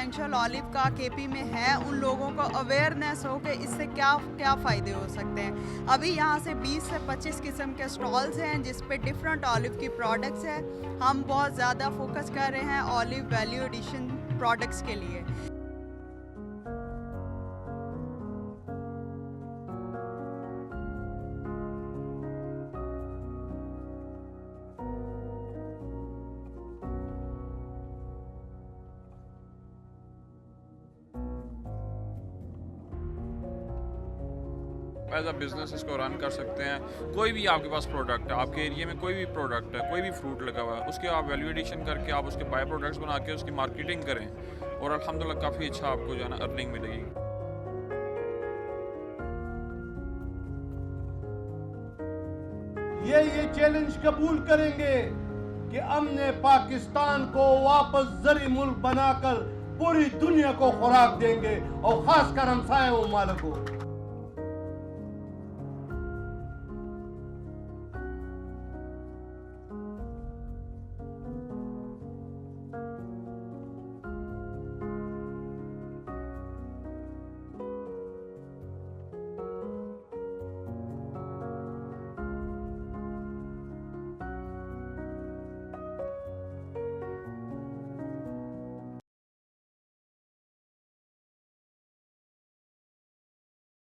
Potential olive का KP में है उन लोगों को अवेयरनेस हो कि इससे क्या क्या फ़ायदे हो सकते हैं। अभी यहाँ से 20 से 25 किस्म के स्टॉल्स हैं जिस पे डिफरेंट ऑलिव की प्रोडक्ट्स हैं। हम बहुत ज़्यादा फोकस कर रहे हैं ऑलिव वैल्यू एडिशन प्रोडक्ट्स के लिए। एज अ बिजनेस इसको रन कर सकते हैं। कोई भी आपके पास प्रोडक्ट है, आपके एरिया में कोई भी प्रोडक्ट है, कोई भी फ्रूट लगा हुआ है, उसके आप वैल्यू एडिशन करके आप उसके बाय प्रोडक्ट्स बना के उसकी मार्केटिंग करें और अल्हम्दुलिल्लाह काफ़ी अच्छा आपको जो है ना अर्निंग मिलेगी। ये चैलेंज कबूल करेंगे कि हमने पाकिस्तान को वापस ज़री मुल्क बनाकर पूरी दुनिया को खुराक देंगे और खासकर हमसाये ममालिक को।